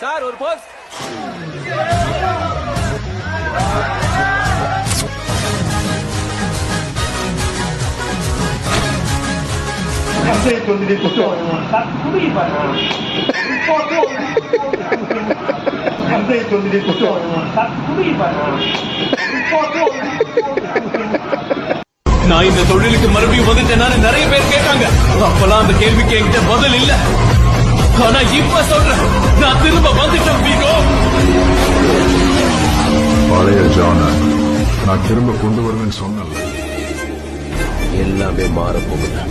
Sir ஒரு போஸ். நான் இந்த தொழிலுக்கு மறுபடியும் வந்துட்டேன்னு நிறைய பேர் கேட்டாங்க. அப்பெல்லாம் அந்த கேள்விக்கு என்கிட்ட பதில் இல்ல. ஆனா இப்ப சொல்றேன், நான் திரும்ப வந்துட்டேன் வீரோ. பழைய ஜான நான் திரும்ப கொண்டு வருவேன்னு சொன்னேன். எல்லாமே மாறப்போகுது.